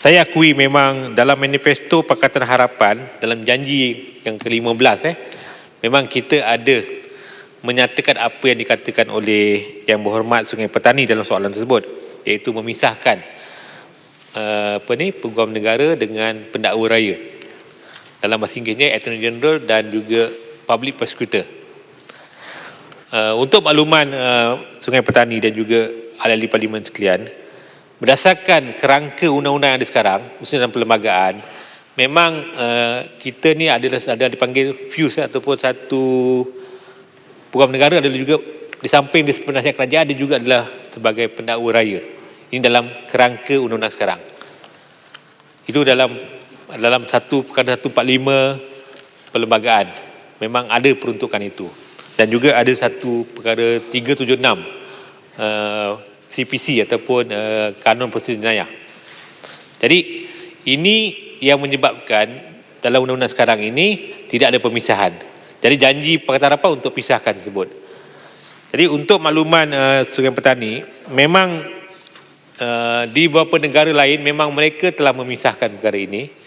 Saya akui memang dalam manifesto Pakatan Harapan, dalam janji yang ke-15, memang kita ada menyatakan apa yang dikatakan oleh Yang Berhormat Sungai Petani dalam soalan tersebut, iaitu memisahkan Peguam Negara dengan pendakwa raya. Dalam bahasa Inggerisnya Attorney General dan juga Public Prosecutor. Untuk makluman Sungai Petani dan juga ahli-ahli parlimen sekalian, berdasarkan kerangka undang-undang yang ada sekarang, khususnya dalam perlembagaan, memang kita ni ada dipanggil fuse ataupun satu Peguam Negara adalah juga di samping dia penasihat kerajaan, dia juga adalah sebagai pendakwa raya. Ini dalam kerangka undang-undang sekarang. Itu dalam perkara 145 perlembagaan. Memang ada peruntukan itu. Dan juga ada satu perkara 376 CPC ataupun Kanun Prosedur Jenayah. Jadi ini yang menyebabkan dalam undang-undang sekarang ini tidak ada pemisahan. Jadi janji Pakatan Harapan untuk pisahkan tersebut. Jadi untuk makluman Sungai Petani, memang di beberapa negara lain memang mereka telah memisahkan perkara ini.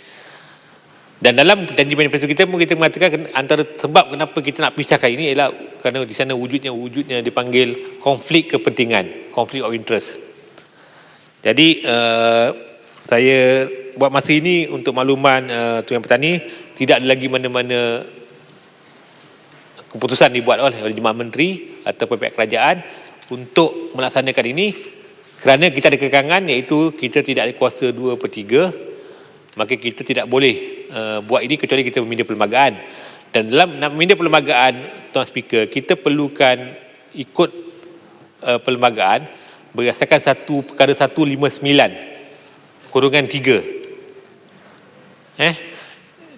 Dan dalam janji manifesto kita pun kita mengatakan antara sebab kenapa kita nak pisahkan ini ialah kerana di sana wujudnya dipanggil konflik kepentingan, konflik of interest. Jadi saya buat masa ini untuk makluman Tuan Petani, tidak ada lagi mana-mana keputusan dibuat oleh Jemaah Menteri atau pihak kerajaan untuk melaksanakan ini, kerana kita ada kekangan, iaitu kita tidak ada kuasa 2/3, maka kita tidak boleh buat ini kecuali kita meminda perlembagaan. Dan dalam nak meminda perlembagaan, Tuan Speaker, kita perlukan ikut perlembagaan berdasarkan perkara 159/3.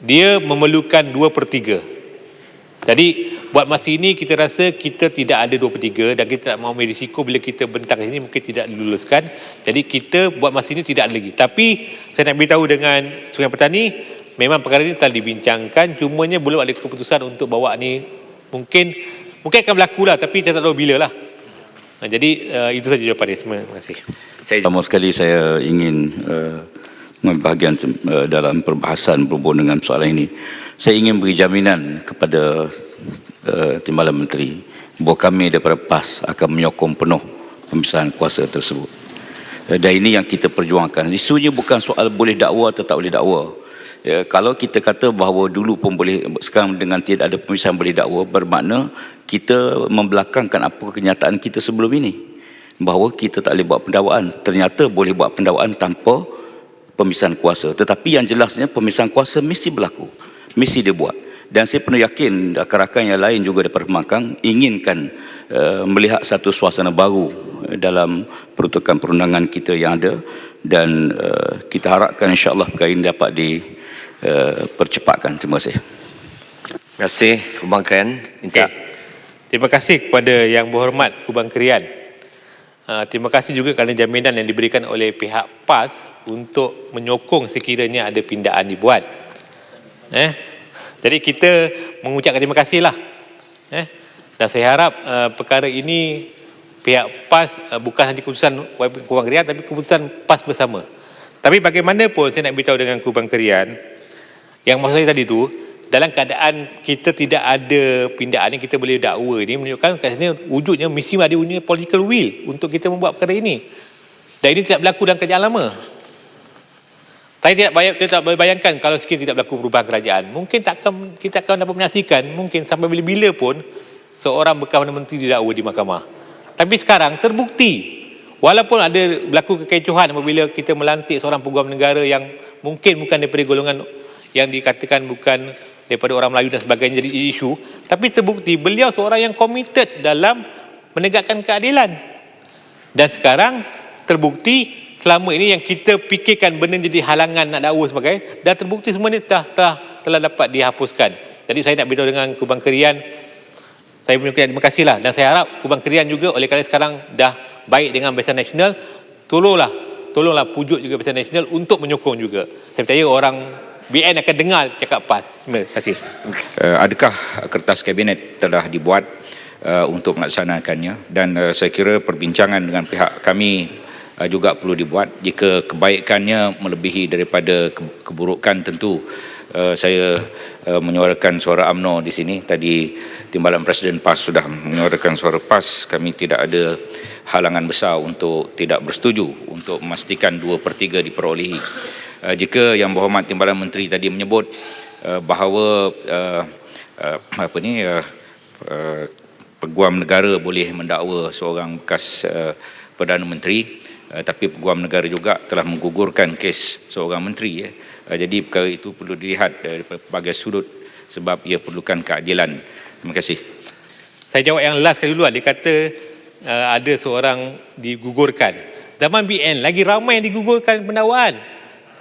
Dia memerlukan 2/3. Jadi buat masa ini kita rasa kita tidak ada 2/3 dan kita tak mahu ambil risiko bila kita bentang sini mungkin tidak diluluskan. Jadi kita buat masa ini tidak ada lagi. Tapi saya nak beritahu dengan Sungai Petani, memang perkara ini telah dibincangkan, cumanya belum ada keputusan untuk bawa ni. Mungkin akan berlaku lah, tapi saya tak tahu bila lah. Jadi itu saja jawapan dia. Terima kasih. Pertama sekali saya ingin bahagian dalam perbahasan berhubung dengan soalan ini. Saya ingin beri jaminan kepada Timbalan Menteri bahawa kami daripada PAS akan menyokong penuh pemisahan kuasa tersebut. Dan ini yang kita perjuangkan. Isunya bukan soal boleh dakwa atau tak boleh dakwa. Kalau kita kata bahawa dulu pun boleh, sekarang dengan tidak ada pemisahan boleh dakwa, bermakna kita membelakangkan apa kenyataan kita sebelum ini, bahawa kita tak boleh buat pendakwaan. Ternyata boleh buat pendakwaan tanpa pemisahan kuasa. Tetapi yang jelasnya pemisahan kuasa mesti berlaku, mesti dibuat. Dan saya penuh yakin rakan-rakan yang lain juga daripada Pemakang inginkan melihat satu suasana baru dalam peruntukan perundangan kita yang ada, dan kita harapkan insya-Allah perkara ini dapat dipercepatkan. Terima kasih. Terima kasih Kubang Krian. Terima kasih kepada Yang Berhormat Kubang Krian. Terima kasih juga kerana jaminan yang diberikan oleh pihak PAS untuk menyokong sekiranya ada pindaan dibuat. Jadi kita mengucapkan terima kasihlah. Dan saya harap perkara ini pihak PAS bukan hanya keputusan Kubang Krian, tapi keputusan PAS bersama. Tapi bagaimanapun saya nak beritahu dengan Kubang Krian, yang maksud saya tadi tu, dalam keadaan kita tidak ada pindaan yang kita boleh dakwa ini, menunjukkan kat sini wujudnya mesti ada political will untuk kita membuat perkara ini. Dan ini tidak berlaku dalam kerajaan lama. Saya tidak boleh bayangkan kalau sekiranya tidak berlaku perubahan kerajaan. Mungkin kita akan dapat menyaksikan, mungkin sampai bila-bila pun seorang bekas Perdana Menteri didakwa di mahkamah. Tapi sekarang terbukti, walaupun ada berlaku kekecohan apabila kita melantik seorang Peguam Negara yang mungkin bukan daripada golongan yang dikatakan bukan daripada orang Melayu dan sebagainya jadi isu, tapi terbukti beliau seorang yang komited dalam menegakkan keadilan. Dan sekarang terbukti selama ini yang kita fikirkan benda jadi halangan nak dakwa sebagainya, dan terbukti semua ini telah dapat dihapuskan. Jadi saya nak beritahu dengan Kubang Krian, saya mengucapkan terima kasihlah, dan saya harap Kubang Krian juga oleh kerana sekarang dah baik dengan Barisan Nasional, tolonglah pujuk juga Barisan Nasional untuk menyokong juga. Saya percaya orang BN akan dengar cakap PAS. Terima kasih. Adakah kertas kabinet telah dibuat untuk melaksanakannya? Dan saya kira perbincangan dengan pihak kami juga perlu dibuat. Jika kebaikannya melebihi daripada keburukan, tentu saya menyuarakan suara UMNO di sini. Tadi Timbalan Presiden PAS sudah menyuarakan suara PAS. Kami tidak ada halangan besar untuk tidak bersetuju untuk memastikan 2/3 diperolehi. Jika Yang Berhormat Timbalan Menteri tadi menyebut bahawa Peguam Negara boleh mendakwa seorang bekas Perdana Menteri, tapi Peguam Negara juga telah menggugurkan kes seorang menteri. Jadi perkara itu perlu dilihat dari pelbagai sudut sebab ia perlukan keadilan. Terima kasih. Saya jawab yang last kali dulu. Dia kata ada seorang digugurkan. Zaman BN lagi ramai yang digugurkan pendakwaan.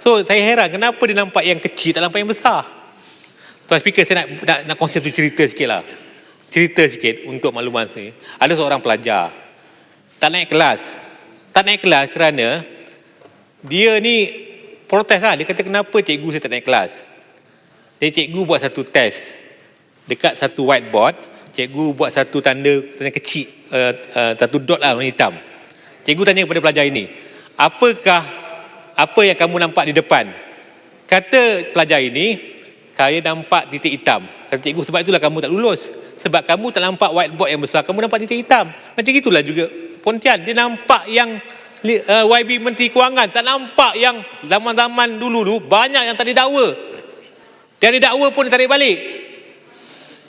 So saya heran kenapa dia nampak yang kecil tak nampak yang besar. Tuan Speaker, saya nak kongsi satu cerita sikit lah. Cerita sikit untuk makluman saya. Ada seorang pelajar tak naik kelas. Tak naik kelas kerana dia ni protes lah. Dia kata kenapa cikgu saya tak naik kelas. Jadi cikgu buat satu test dekat satu whiteboard. Cikgu buat satu tanda kecil, satu dot lah warna hitam. Cikgu tanya kepada pelajar ini, apa yang kamu nampak di depan? Kata pelajar ini, saya nampak titik hitam. Kata cikgu, sebab itulah kamu tak lulus. Sebab kamu tak nampak whiteboard yang besar, kamu nampak titik hitam. Macam itulah juga Pontian. Dia nampak yang YB Menteri Kewangan, tak nampak yang zaman-zaman dulu banyak yang tak didakwa. Yang didakwa pun dia tarik balik.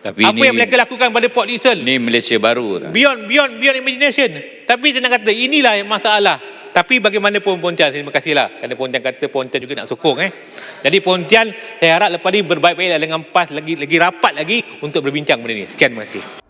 Tapi apa yang mereka lakukan pada Port Dickson? Ini Malaysia baru. Beyond imagination. Tapi saya nak kata inilah yang masalah. Tapi bagaimanapun Pontian, terima kasihlah kerana Pontian kata Pontian juga nak sokong. Jadi Pontian, saya harap lepas ni berbaik-baiklah dengan PAS lagi rapat lagi untuk berbincang benda ni. Sekian, terima kasih.